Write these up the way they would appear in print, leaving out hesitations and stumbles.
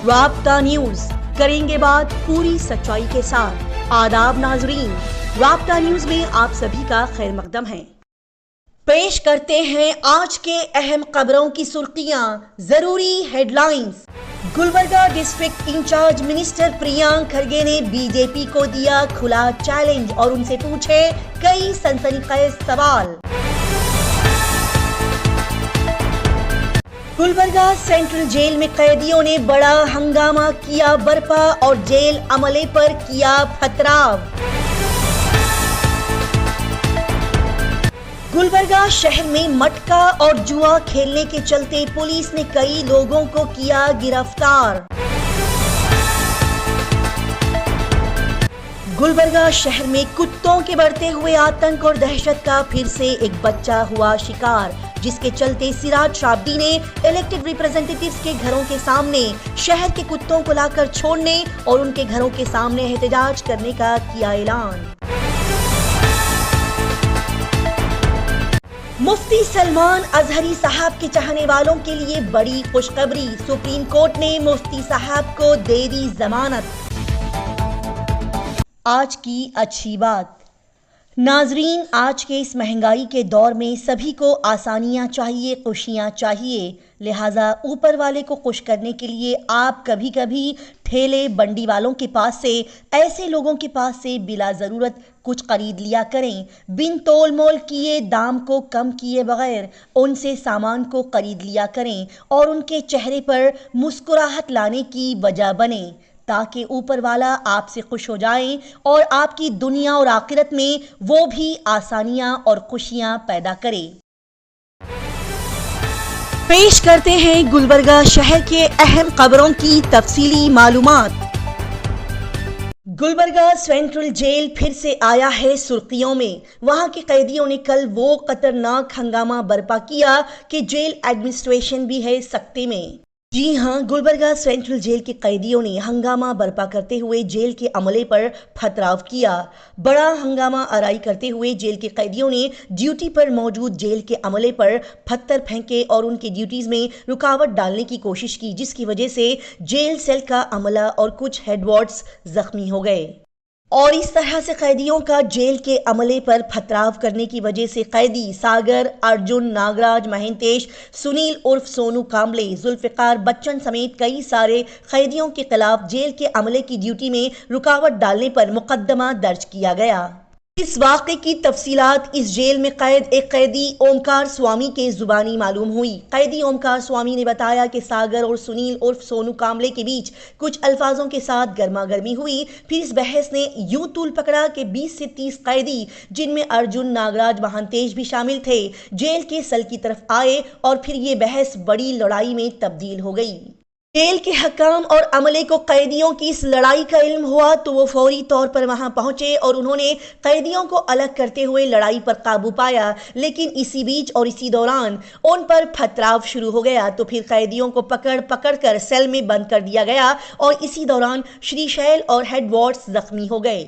राब्ता न्यूज, करेंगे बात पूरी सच्चाई के साथ। आदाब नाजरीन, राब्ता न्यूज में आप सभी का खैर मकदम है। पेश करते हैं आज के अहम खबरों की सुर्खियां, जरूरी headlines. Gulbarga district incharge minister Priyank Kharge ने बीजेपी को दिया खुला चैलेंज और उनसे पूछे कई सनसनीखेज सवाल। गुलबर्गा सेंट्रल जेल में कैदियों ने बड़ा हंगामा किया बर्पा और जेल अमले पर किया पथराव। गुलबर्गा शहर में मटका और जुआ खेलने के चलते पुलिस ने कई लोगों को किया गिरफ्तार। गुलबर्गा शहर में कुत्तों के बढ़ते हुए आतंक और दहशत का फिर से एक बच्चा हुआ शिकार, जिसके चलते सिराज शाब्दी ने इलेक्टेड रिप्रेजेंटेटिव्स के घरों के सामने शहर के कुत्तों को लाकर छोड़ने और उनके घरों के सामने एहतजाज करने का किया ऐलान। मुफ्ती सलमान अजहरी साहब के चाहने वालों के लिए बड़ी खुशखबरी, सुप्रीम कोर्ट ने मुफ्ती साहब को दे दी जमानत। आज की अच्छी बात। नाजरीन, आज के इस महंगाई के दौर में सभी को आसानियां चाहिए, खुशियां चाहिए, लिहाजा ऊपर वाले को खुश करने के लिए आप कभी कभी ठेले बंडी वालों के पास से, ऐसे लोगों के पास से बिला ज़रूरत कुछ खरीद लिया करें। बिन तोल मोल किए, दाम को कम किए बगैर उनसे सामान को खरीद लिया करें और उनके चेहरे पर मुस्कुराहट लाने की वजह बने, ताकि ऊपर वाला आपसे खुश हो जाए और आपकी दुनिया और आखिरत में वो भी आसानियां और खुशियां पैदा करे। पेश करते हैं गुलबर्गा शहर के अहम खबरों की तफसीली मालूमात। गुलबर्गा सेंट्रल जेल फिर से आया है सुर्खियों में। वहां के कैदियों ने कल वो खतरनाक हंगामा बर्पा किया कि जेल एडमिनिस्ट्रेशन भी है सख्ते में। जी हां, गुलबर्गा सेंट्रल जेल के कैदियों ने हंगामा बर्पा करते हुए जेल के अमले पर पथराव किया। बड़ा हंगामा आराई करते हुए जेल के कैदियों ने ड्यूटी पर मौजूद जेल के अमले पर पत्थर फेंके और उनकी ड्यूटीज में रुकावट डालने की कोशिश की, जिसकी वजह से जेल सेल का अमला और कुछ हेडवार्ड्स जख्मी हो गए। और इस तरह से कैदियों का जेल के अमले पर पथराव करने की वजह से कैदी सागर, अर्जुन, नागराज, महेंतेश, सुनील उर्फ सोनू कांबले, जुल्फिकार बच्चन समेत कई सारे कैदियों के खिलाफ जेल के अमले की ड्यूटी में रुकावट डालने पर मुकदमा दर्ज किया गया। इस वाक़े की तफसीलात इस जेल में कैद एक कैदी ओमकार स्वामी के जुबानी मालूम हुई। कैदी ओमकार स्वामी ने बताया कि सागर और सुनील उर्फ सोनू कांबले के बीच कुछ अल्फाजों के साथ गर्मा गर्मी हुई। फिर इस बहस ने यूं तूल पकड़ा कि 20 से 30 कैदी, जिनमें अर्जुन, नागराज, महांतेश भी शामिल थे, जेल के सेल की तरफ आए और फिर ये बहस बड़ी लड़ाई में तब्दील हो गई। जेल के हकाम और अमले को कैदियों की इस लड़ाई का इल्म हुआ तो वो फौरी तौर पर वहां पहुंचे और उन्होंने कैदियों को अलग करते हुए लड़ाई पर काबू पाया। लेकिन इसी बीच और इसी दौरान उन पर पथराव शुरू हो गया, तो फिर कैदियों को पकड़ कर सेल में बंद कर दिया गया और इसी दौरान श्रीशैल और हेडवार्ड्स जख्मी हो गए।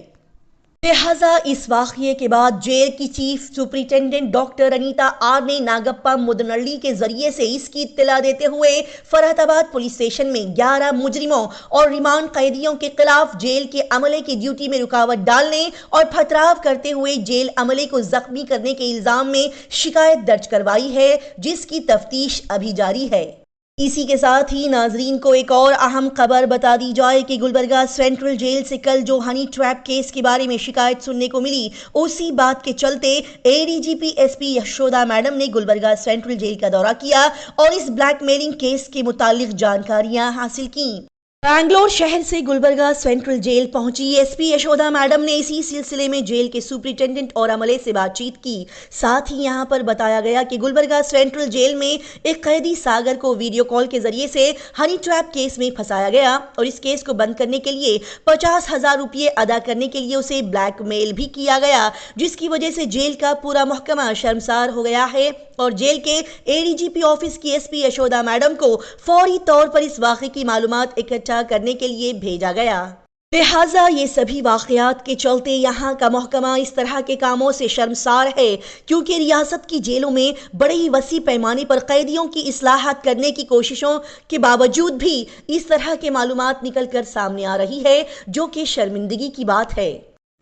लिहाजा इस वाक़ये के बाद जेल की chief superintendent doctor Anita R ने नागप्पा मुदनल्ली के जरिए से इसकी इत्तला देते हुए फरहताबाद पुलिस स्टेशन में 11 मुजरिमों और रिमांड कैदियों के खिलाफ जेल के अमले की ड्यूटी में रुकावट डालने और पथराव करते हुए जेल अमले को जख्मी करने के इल्जाम में शिकायत दर्ज करवाई है, जिसकी तफ्तीश अभी जारी है। इसी के साथ ही नाजरीन को एक और अहम खबर बता दी जाए कि गुलबर्गा सेंट्रल जेल से कल जो हनी ट्रैप केस के बारे में शिकायत सुनने को मिली, उसी बात के चलते एडीजीपी एसपी यशोदा मैडम ने गुलबर्गा सेंट्रल जेल का दौरा किया और इस ब्लैकमेलिंग केस के मुतालिक जानकारियां हासिल की। बैंगलोर शहर से गुलबर्गा सेंट्रल जेल पहुंची एसपी यशोदा मैडम ने इसी सिलसिले में जेल के सुपरिटेंडेंट और अमले से बातचीत की। साथ ही यहां पर बताया गया कि गुलबर्गा सेंट्रल जेल में एक कैदी सागर को वीडियो कॉल के जरिए से हनी ट्रैप केस में फंसाया गया और इस केस को बंद करने के लिए 50,000 रुपये अदा करने के लिए उसे ब्लैकमेल भी किया गया, जिसकी वजह से जेल का पूरा महकमा शर्मसार हो गया है और जेल के एडीजीपी ऑफिस की एसपी यशोदा मैडम को फौरी तौर पर इस वाक़े की मालूमात इकट्ठा करने के लिए भेजा गया। लिहाजा ये सभी वाकयात के चलते यहाँ का महकमा इस तरह के कामों से शर्मसार है, क्योंकि रियासत की जेलों में बड़े ही वसी पैमाने पर कैदियों की इस्लाहत करने की कोशिशों के बावजूद भी इस तरह के मालूमात निकल कर सामने आ रही है, जो कि शर्मिंदगी की बात है।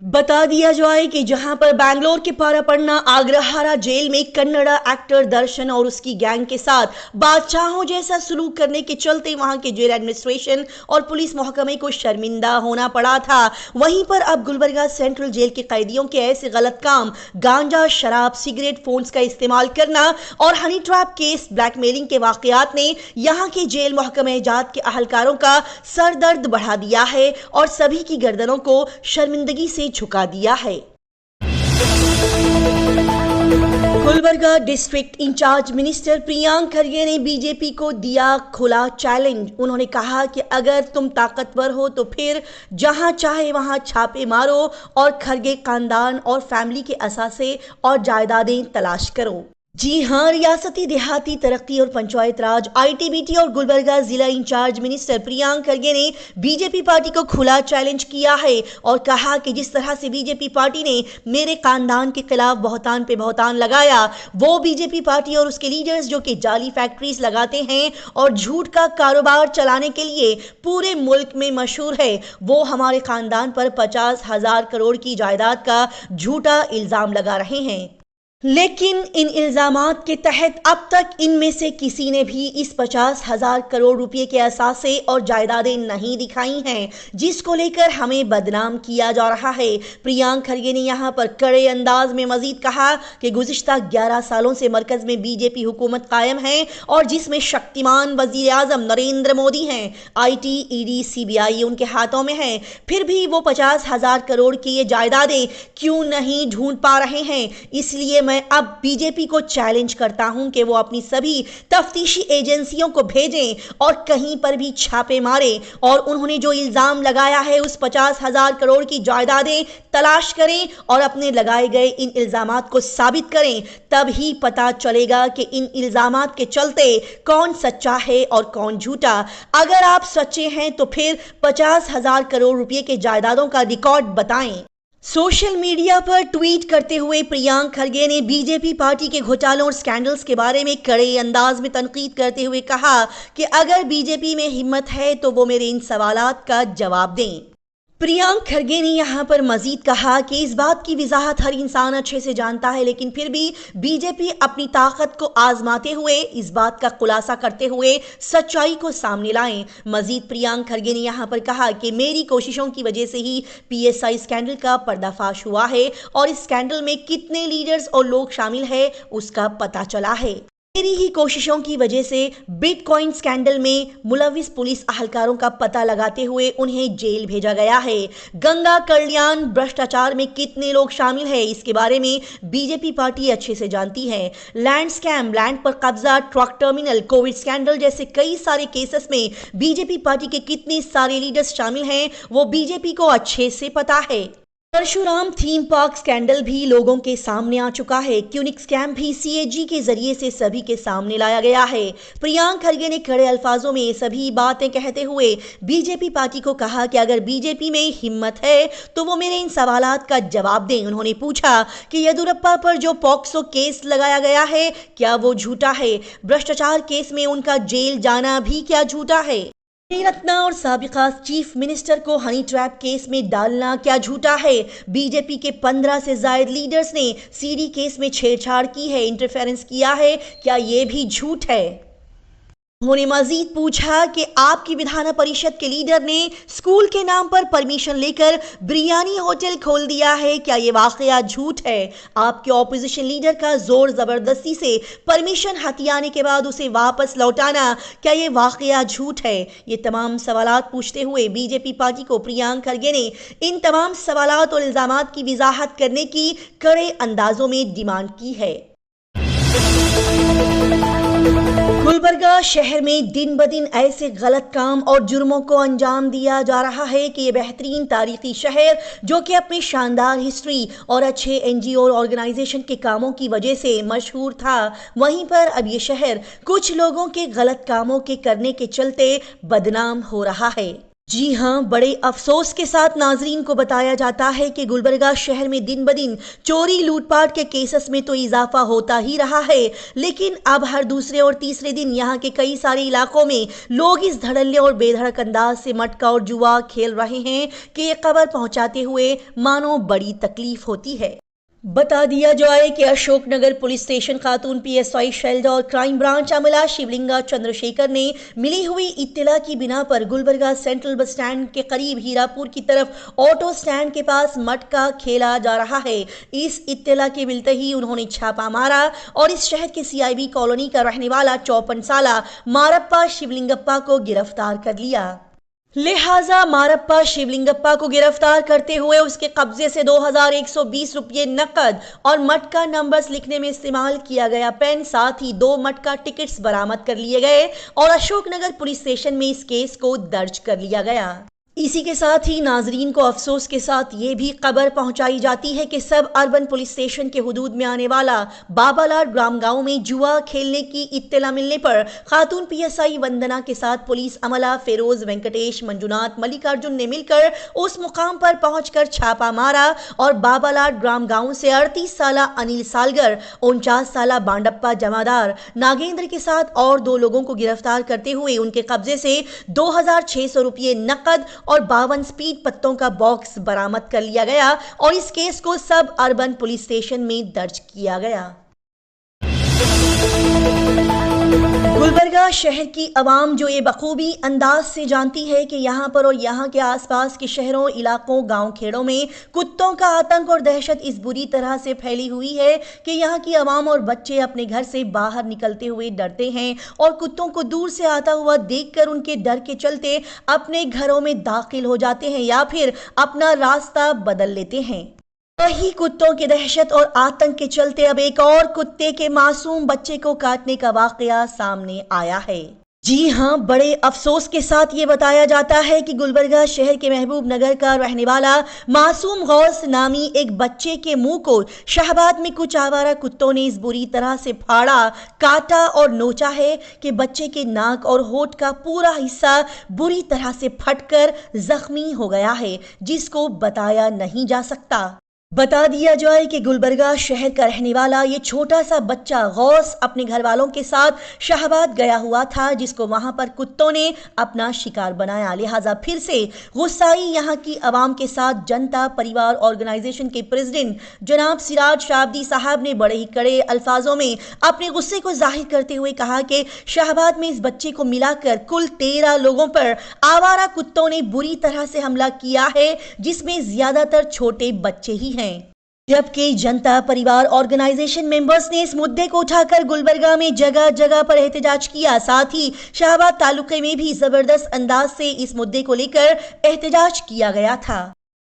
बता दिया जाए कि जहां पर बैंगलोर के पारापन्ना आग्रहारा जेल में कन्नड़ा एक्टर दर्शन और उसकी गैंग के साथ बादशाहों जैसा सलूक करने के चलते वहां के जेल एडमिनिस्ट्रेशन और पुलिस महकमे को शर्मिंदा होना पड़ा था, वहीं पर अब गुलबर्गा सेंट्रल जेल के कैदियों के ऐसे गलत काम, गांजा, शराब, सिगरेट, फोन्स का इस्तेमाल करना और हनी ट्रैप केस, ब्लैकमेलिंग के वाकयात ने यहाँ के जेल महकमे जात के अहलकारों का सरदर्द बढ़ा दिया है और सभी की गर्दनों को शर्मिंदगी से झुका दिया है। Gulbarga district incharge minister Priyank Kharge ने बीजेपी को दिया खुला चैलेंज। उन्होंने कहा कि अगर तुम ताकतवर हो तो फिर जहां चाहे वहां छापे मारो और खरगे खानदान और फैमिली के असासे और जायदादें तलाश करो। जी हां, रियासती देहाती तरक्की और पंचायत राज आईटीबीटी और गुलबर्गा जिला इंचार्ज मिनिस्टर प्रियांक खरगे ने बीजेपी पार्टी को खुला चैलेंज किया है और कहा कि जिस तरह से बीजेपी पार्टी ने मेरे खानदान के खिलाफ बहुतान पे बहुतान लगाया, वो बीजेपी पार्टी और उसके लीडर्स जो कि जाली फैक्ट्रीज लगाते हैं और झूठ का कारोबार चलाने के लिए पूरे मुल्क में मशहूर है, वो हमारे खानदान पर 50,000 करोड़ की जायदाद का झूठा इल्जाम लगा रहे हैं। लेकिन इन इल्जामात के तहत अब तक इनमें से किसी ने भी इस 50,000 करोड़ रुपए के असासे और जायदादें नहीं दिखाई हैं, जिसको लेकर हमें बदनाम किया जा रहा है। प्रियांक खरगे ने यहां पर कड़े अंदाज में मजीद कहा कि गुज़िश्ता 11 सालों से मरकज में बीजेपी हुकूमत कायम है और जिसमें शक्तिमान वजीर आजम नरेंद्र मोदी हैं, IT, ED, CBI उनके हाथों में है, फिर भी वो 50,000 करोड़ की ये जायदादें क्यों नहीं ढूंढ पा रहे हैं। इसलिए मैं अब बीजेपी को चैलेंज करता हूं कि वो अपनी सभी तफ्तीशी एजेंसियों को भेजें और कहीं पर भी छापे मारें और उन्होंने जो इल्जाम लगाया है उस 50,000 करोड़ की जायदादें तलाश करें और अपने लगाए गए इन इल्जामात को साबित करें। तब ही पता चलेगा कि इन इल्जामात के चलते कौन सच्चा है और कौन झूठा। अगर आप सच्चे हैं तो फिर 50,000 करोड़ रुपए के जायदादों का रिकॉर्ड बताएं। सोशल मीडिया पर ट्वीट करते हुए प्रियांक खरगे ने बीजेपी पार्टी के घोटालों और स्कैंडल्स के बारे में कड़े अंदाज में तनकीद करते हुए कहा कि अगर बीजेपी में हिम्मत है तो वो मेरे इन सवालात का जवाब दें। प्रियांक खरगे ने यहाँ पर मजीद कहा कि इस बात की वजाहत हर इंसान अच्छे से जानता है, लेकिन फिर भी बीजेपी अपनी ताकत को आजमाते हुए इस बात का खुलासा करते हुए सच्चाई को सामने लाएं। मजीद प्रियांक खरगे ने यहाँ पर कहा कि मेरी कोशिशों की वजह से ही PSI स्कैंडल का पर्दाफाश हुआ है और इस स्कैंडल में कितने लीडर्स और लोग शामिल है उसका पता चला है। मेरी ही कोशिशों की वजह से बिटकॉइन स्कैंडल में मुलविस पुलिस अहलकारों का पता लगाते हुए उन्हें जेल भेजा गया है। गंगा कल्याण भ्रष्टाचार में कितने लोग शामिल हैं इसके बारे में बीजेपी पार्टी अच्छे से जानती है। लैंड स्कैम, लैंड पर कब्जा, ट्रक टर्मिनल, कोविड स्कैंडल जैसे कई सारे केसेस में बीजेपी पार्टी के कितने सारे लीडर्स शामिल हैं वो बीजेपी को अच्छे से पता है। परशुराम थीम पार्क स्कैंडल भी लोगों के सामने आ चुका है। क्यूनिक स्कैम भी CAG के जरिए से सभी के सामने लाया गया है। प्रियांक खरगे ने कड़े अल्फाजों में सभी बातें कहते हुए बीजेपी पार्टी को कहा कि अगर बीजेपी में हिम्मत है तो वो मेरे इन सवालात का जवाब दें। उन्होंने पूछा कि येदियुरप्पा पर जो पॉक्सो केस लगाया गया है क्या वो झूठा है? भ्रष्टाचार केस में उनका जेल जाना भी क्या झूठा है? रत्ना और साबिका चीफ मिनिस्टर को हनी ट्रैप केस में डालना क्या झूठा है? बीजेपी के 15 से ज्यादा लीडर्स ने CD केस में छेड़छाड़ की है, इंटरफेरेंस किया है, क्या ये भी झूठ है? उन्होंने मजीद पूछा कि आपकी विधान परिषद के लीडर ने स्कूल के नाम पर परमिशन लेकर बिरयानी होटल खोल दिया है, क्या ये वाकया झूठ है? आपके ऑपोजिशन लीडर का जोर जबरदस्ती से परमिशन हथियाने के बाद उसे वापस लौटाना, क्या ये वाकया झूठ है? ये तमाम सवालात पूछते हुए बीजेपी पार्टी को प्रियांक खरगे ने इन तमाम सवालात और इल्जामात की वजाहत करने की कड़े अंदाजों में डिमांड की है। गुलबर्गा शहर में दिन ब दिन ऐसे गलत काम और जुर्मों को अंजाम दिया जा रहा है कि ये बेहतरीन तारीखी शहर जो कि अपनी शानदार हिस्ट्री और अच्छे NGO और ऑर्गेनाइजेशन के कामों की वजह से मशहूर था, वहीं पर अब ये शहर कुछ लोगों के गलत कामों के करने के चलते बदनाम हो रहा है। जी हां, बड़े अफसोस के साथ नाजरीन को बताया जाता है कि गुलबर्गा शहर में दिन ब दिन चोरी लूटपाट के केसेस में तो इजाफा होता ही रहा है, लेकिन अब हर दूसरे और तीसरे दिन यहां के कई सारे इलाकों में लोग इस धड़ल्ले और बेधड़क अंदाज से मटका और जुआ खेल रहे हैं कि ये खबर पहुंचाते हुए मानो बड़ी तकलीफ होती है। बता दिया जाए कि अशोकनगर पुलिस स्टेशन खातून पीएसआई शैलजा और क्राइम ब्रांच अमला शिवलिंगा चंद्रशेखर ने मिली हुई इत्तला की बिना पर गुलबर्गा सेंट्रल बस स्टैंड के करीब हीरापुर की तरफ ऑटो स्टैंड के पास मटका खेला जा रहा है। इस इत्तला के मिलते ही उन्होंने छापा मारा और इस शहर के सीआईबी कॉलोनी का रहने वाला 54 साला मारप्पा शिवलिंगप्पा को गिरफ्तार कर लिया। लिहाजा मारप्पा शिवलिंगप्पा को गिरफ्तार करते हुए उसके कब्जे से 2120 रुपये नकद और मटका नंबर्स लिखने में इस्तेमाल किया गया पेन, साथ ही 2 मटका टिकट्स बरामद कर लिए गए और अशोकनगर पुलिस स्टेशन में इस केस को दर्ज कर लिया गया। इसी के साथ ही नाजरीन को अफसोस के साथ ये भी खबर पहुंचाई जाती है कि सब अर्बन पुलिस स्टेशन के हुदूद में आने वाला बाबालाल ग्राम गांव में जुआ खेलने की इत्तला मिलने पर खातून पीएसआई वंदना के साथ पुलिस अमला फेरोज, वेंकटेश, मंजुनाथ, मल्लिकार्जुन ने मिलकर उस मुकाम पर पहुंचकर छापा मारा और बाबालाल ग्राम गांव से 38 साला अनिल सालगर, 49 साला बांडप्पा जमादार नागेंद्र के साथ और 2 लोगों को गिरफ्तार करते हुए उनके कब्जे से 2600 रुपये नकद और 52 स्पीड पत्तों का बॉक्स बरामद कर लिया गया और इस केस को सब अर्बन पुलिस स्टेशन में दर्ज किया गया। गुलबर्गा शहर की आवाम जो ये बखूबी अंदाज से जानती है कि यहाँ पर और यहाँ के आसपास के शहरों, इलाकों, गांव खेड़ों में कुत्तों का आतंक और दहशत इस बुरी तरह से फैली हुई है कि यहाँ की आवाम और बच्चे अपने घर से बाहर निकलते हुए डरते हैं और कुत्तों को दूर से आता हुआ देखकर उनके डर के चलते अपने घरों में दाखिल हो जाते हैं या फिर अपना रास्ता बदल लेते हैं। वही कुत्तों की दहशत और आतंक के चलते अब एक और कुत्ते के मासूम बच्चे को काटने का वाकया सामने आया है। जी हां, बड़े अफसोस के साथ ये बताया जाता है कि गुलबर्गा शहर के महबूब नगर का रहने वाला मासूम गौस नामी एक बच्चे के मुंह को शाहबाद में कुछ आवारा कुत्तों ने इस बुरी तरह से फाड़ा, काटा और नोचा है कि बच्चे के नाक और होठ का पूरा हिस्सा बुरी तरह से फटकर जख्मी हो गया है, जिसको बताया नहीं जा सकता। बता दिया जाए कि गुलबर्गा शहर का रहने वाला ये छोटा सा बच्चा गौस अपने घर वालों के साथ शाहबाद गया हुआ था, जिसको वहां पर कुत्तों ने अपना शिकार बनाया। लिहाजा फिर से गुस्साई यहाँ की आवाम के साथ जनता परिवार ऑर्गेनाइजेशन के प्रेसिडेंट जनाब सिराज शाब्दी साहब ने बड़े ही कड़े अल्फाजों में अपने गुस्से को जाहिर करते हुए कहा कि शाहबाद में इस बच्चे को मिलाकर कुल 13 लोगों पर आवारा कुत्तों ने बुरी तरह से हमला किया है, जिसमें ज्यादातर छोटे बच्चे ही हैं। जबकि जनता परिवार ऑर्गेनाइजेशन मेंबर्स ने इस मुद्दे को उठाकर गुलबर्गा में जगह जगह पर एहतजाज किया। साथ ही शाहबाद तालुके में भी जबरदस्त अंदाज से इस मुद्दे को लेकर एहतजाज किया गया था।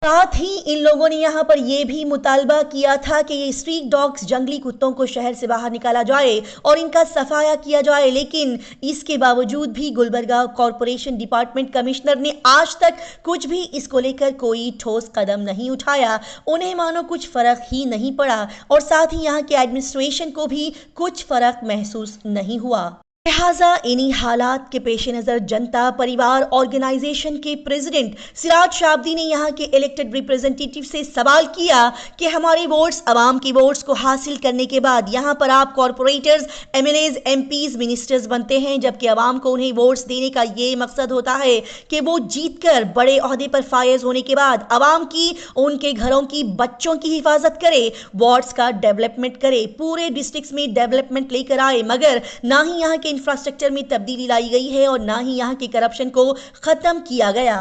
साथ ही इन लोगों ने यहाँ पर यह भी मुतालबा किया था कि ये स्ट्रीट डॉग्स, जंगली कुत्तों को शहर से बाहर निकाला जाए और इनका सफाया किया जाए, लेकिन इसके बावजूद भी गुलबर्गा कॉरपोरेशन डिपार्टमेंट कमिश्नर ने आज तक कुछ भी इसको लेकर कोई ठोस कदम नहीं उठाया। उन्हें मानो कुछ फर्क ही नहीं पड़ा और साथ ही यहाँ के एडमिनिस्ट्रेशन को भी कुछ फर्क महसूस नहीं हुआ। लिहाजा इन्हीं हालात के पेश नजर जनता परिवार ऑर्गेनाइजेशन के प्रेसिडेंट सिराज शाब्दी ने यहाँ के इलेक्टेड रिप्रेजेंटेटिव से सवाल किया कि हमारे वोट्स, आवाम की वोट्स को हासिल करने के बाद यहाँ पर आप कॉरपोरेटर्स, एमएलएज, एमपीज, मिनिस्टर्स बनते हैं, जबकि आवाम को उन्हें वोट्स देने का ये मकसद होता है कि वो जीतकर बड़े ओहदे पर फायज होने के बाद आवाम की, उनके घरों की, बच्चों की हिफाजत करे, वार्ड्स का डेवलपमेंट करे, पूरे डिस्ट्रिक्ट्स में डेवलपमेंट लेकर आए, मगर ना ही यहाँ के इंफ्रास्ट्रक्चर में तब्दीली लाई गई है और ना ही यहाँ के करप्शन को खत्म किया गया,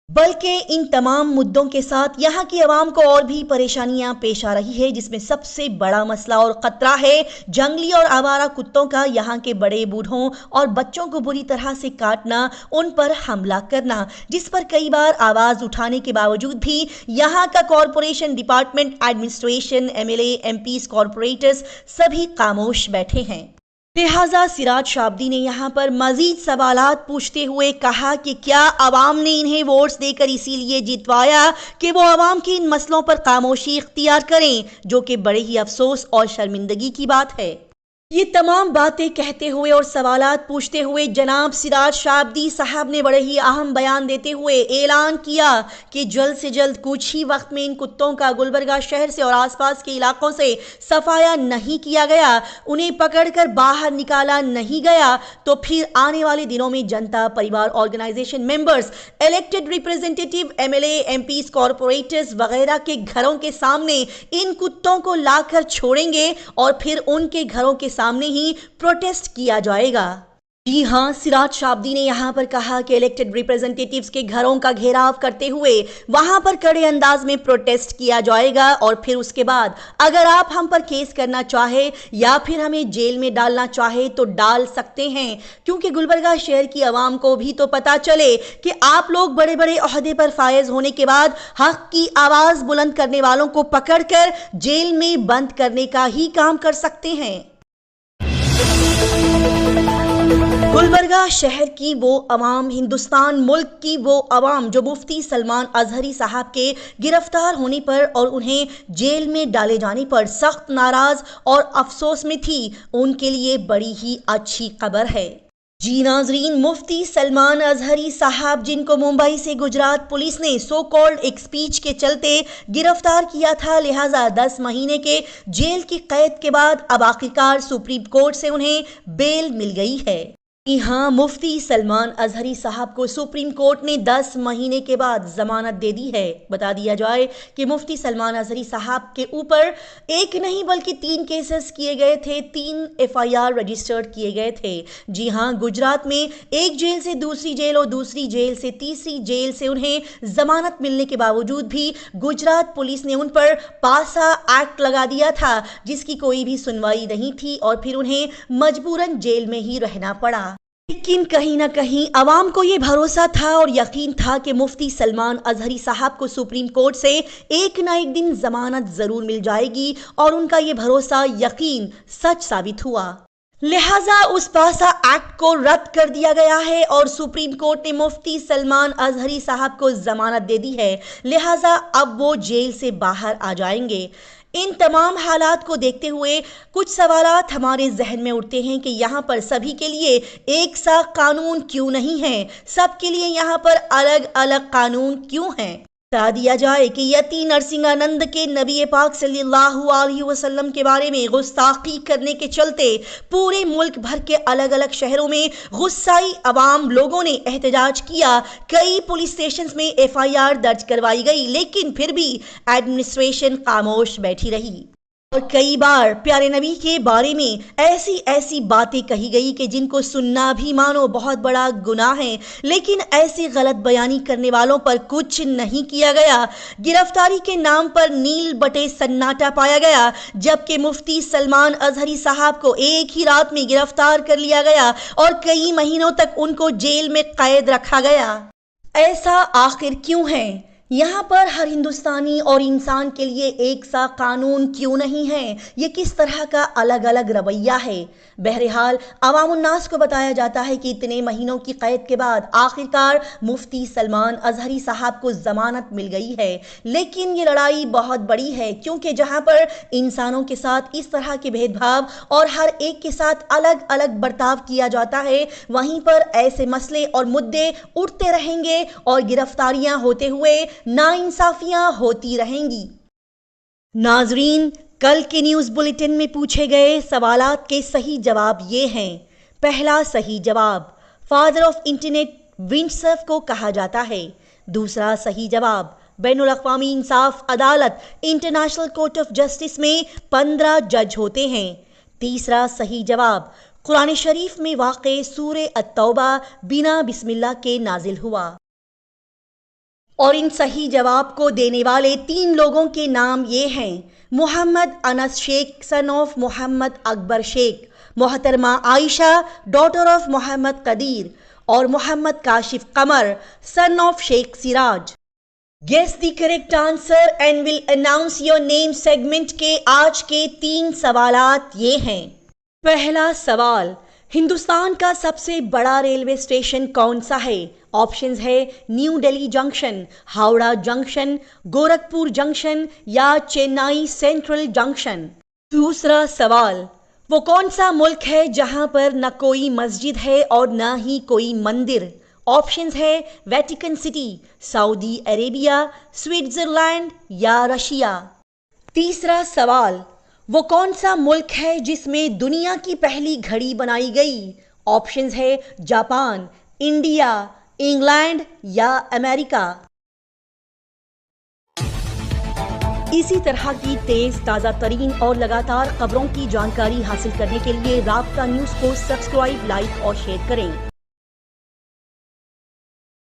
बल्कि इन तमाम मुद्दों के साथ यहाँ की आवाम को और भी परेशानियां पेश आ रही है, जिसमें सबसे बड़ा मसला और खतरा है जंगली और आवारा कुत्तों का। यहाँ के बड़े बूढ़ों और बच्चों को बुरी तरह से काटना, उन पर हमला करना, जिस पर कई बार आवाज उठाने के बावजूद भी यहाँ का corporation department, administration, MLA, MPs, corporators सभी खामोश बैठे हैं। लिहाजा सिराज शाब्दी ने यहाँ पर मजीद सवालात पूछते हुए कहा कि क्या आवाम ने इन्हें वोट्स देकर इसीलिए जितवाया कि वो आवाम के इन मसलों पर खामोशी इख्तियार करें, जो कि बड़े ही अफसोस और शर्मिंदगी की बात है। ये तमाम बातें कहते हुए और सवालात पूछते हुए जनाब सिराज शाब्दी साहब ने बड़े ही अहम बयान देते हुए ऐलान किया कि जल्द से जल्द कुछ ही वक्त में इन कुत्तों का गुलबर्गा शहर से और आसपास के इलाकों से सफाया नहीं किया गया, उन्हें पकड़कर बाहर निकाला नहीं गया तो फिर आने वाले दिनों में Janata Parivar organisation members, elected representative, MLA, MPs, corporators वगैरह के घरों के सामने इन कुत्तों को लाकर छोड़ेंगे और फिर उनके घरों के सामने ही प्रोटेस्ट किया जाएगा। जी हां, सिराज शाब्दी ने यहां पर कहा कि इलेक्टेड रिप्रेजेंटेटिव्स के घरों का घेराव करते हुए वहां पर कड़े अंदाज में प्रोटेस्ट किया जाएगा और फिर उसके बाद अगर आप हम पर केस करना चाहे या फिर हमें जेल में डालना चाहे तो डाल सकते हैं, क्योंकि गुलबर्गा शहर की आवाम को भी तो पता चले कि आप लोग बड़े बड़े ओहदे पर फायज होने के बाद हक की आवाज बुलंद करने वालों को पकड़कर जेल में बंद करने का ही काम कर सकते हैं। गुलबर्गा शहर की वो अवाम, हिंदुस्तान मुल्क की वो अवाम जो मुफ्ती सलमान अजहरी साहब के गिरफ्तार होने पर और उन्हें जेल में डाले जाने पर सख्त नाराज और अफसोस में थी, उनके लिए बड़ी ही अच्छी खबर है। जी नाजरीन, मुफ्ती सलमान अजहरी साहब जिनको मुंबई से गुजरात पुलिस ने सो कॉल्ड एक स्पीच के चलते गिरफ्तार किया था, लिहाजा 10 महीने के जेल की कैद के बाद अब आखिरकार सुप्रीम कोर्ट से उन्हें बेल मिल गई है। जी हाँ, मुफ्ती सलमान अजहरी साहब को सुप्रीम कोर्ट ने 10 महीने के बाद जमानत दे दी है। बता दिया जाए कि मुफ्ती सलमान अजहरी साहब के ऊपर एक नहीं बल्कि 3 केसेस किए गए थे, 3 एफआईआर रजिस्टर्ड किए गए थे। जी हाँ, गुजरात में एक जेल से दूसरी जेल और दूसरी जेल से तीसरी जेल से उन्हें जमानत मिलने के बावजूद भी गुजरात पुलिस ने उन पर पासा एक्ट लगा दिया था, जिसकी कोई भी सुनवाई नहीं थी और फिर उन्हें मजबूरन जेल में ही रहना पड़ा। लेकिन कहीं ना कहीं अवाम को ये भरोसा था और यकीन था कि मुफ्ती सलमान अजहरी साहब को सुप्रीम कोर्ट से एक ना एक दिन जमानत जरूर मिल जाएगी और उनका ये भरोसा यकीन सच साबित हुआ। लिहाजा उस पासा एक्ट को रद्द कर दिया गया है और सुप्रीम कोर्ट ने मुफ्ती सलमान अजहरी साहब को जमानत दे दी है। लिहाजा अब वो जेल से बाहर आ जाएंगे। इन तमाम हालात को देखते हुए कुछ सवालात हमारे जहन में उठते हैं कि यहाँ पर सभी के लिए एक सा कानून क्यों नहीं है, सबके लिए यहाँ पर अलग अलग कानून क्यों हैं। बता दिया जाए कि यति नरसिंहानंद के नबी पाक सल्लल्लाहु अलैहि वसल्लम के बारे में गुस्ताखी करने के चलते पूरे मुल्क भर के अलग अलग शहरों में गुस्साई अवाम लोगों ने एहतजाज किया। कई पुलिस स्टेशंस में एफआईआर दर्ज करवाई गई, लेकिन फिर भी एडमिनिस्ट्रेशन खामोश बैठी रही और कई बार प्यारे नबी के बारे में ऐसी ऐसी बातें कही गई कि जिनको सुनना भी मानो बहुत बड़ा गुनाह है, लेकिन ऐसी गलत बयानी करने वालों पर कुछ नहीं किया गया। गिरफ्तारी के नाम पर नील बटे सन्नाटा पाया गया, जबकि मुफ्ती सलमान अजहरी साहब को एक ही रात में गिरफ्तार कर लिया गया और कई महीनों तक उनको जेल में कैद रखा गया। ऐसा आखिर क्यों है? यहाँ पर हर हिंदुस्तानी और इंसान के लिए एक सा कानून क्यों नहीं है? ये किस तरह का अलग अलग रवैया है? बहरहाल अवामुन्नास को बताया जाता है कि इतने महीनों की कैद के बाद आखिरकार मुफ्ती सलमान अजहरी साहब को जमानत मिल गई है। लेकिन ये लड़ाई बहुत बड़ी है, क्योंकि जहाँ पर इंसानों के साथ इस तरह के भेदभाव और हर एक के साथ अलग अलग बर्ताव किया जाता है, वहीं पर ऐसे मसले और मुद्दे उठते रहेंगे और गिरफ्तारियां होते हुए नाइंसाफियां होती रहेंगी। नाजरीन, कल के न्यूज बुलेटिन में पूछे गए सवालात के सही जवाब ये हैं। पहला सही जवाब, फादर ऑफ इंटरनेट विंडसर्फ को कहा जाता है। दूसरा सही जवाब, बैनुल अक़वामी इंसाफ अदालत इंटरनेशनल कोर्ट ऑफ जस्टिस में 15 जज होते हैं। तीसरा सही जवाब, कुरान शरीफ में वाक़े सूरे अत-तौबा बिना बिस्मिल्लाह के नाजिल हुआ। और इन सही जवाब को देने वाले 3 लोगों के नाम ये हैं: मोहम्मद अनस शेख सन ऑफ मोहम्मद अकबर शेख, मोहतरमा आयशा डॉटर ऑफ मोहम्मद कदीर और Mohammad Kashif Qamar son of Sheikh Siraj. Guess the correct answer and will announce your name segment के आज के 3 सवालात ये हैं। पहला सवाल, हिंदुस्तान का सबसे बड़ा रेलवे स्टेशन कौन सा है? ऑप्शंस है new Delhi junction, Howrah junction, Gorakhpur junction या चेन्नई सेंट्रल जंक्शन। दूसरा सवाल, वो कौन सा मुल्क है जहां पर न कोई मस्जिद है और न ही कोई मंदिर? ऑप्शंस है Vatican city, Saudi Arabia, Switzerland या रशिया। तीसरा सवाल, वो कौन सा मुल्क है जिसमें दुनिया की पहली घड़ी बनाई गई? ऑप्शंस है जापान, इंडिया, इंग्लैंड या अमेरिका। इसी तरह की तेज ताज़ा तरीन और लगातार खबरों की जानकारी हासिल करने के लिए राब्ता न्यूज़ को सब्सक्राइब, लाइक और शेयर करें।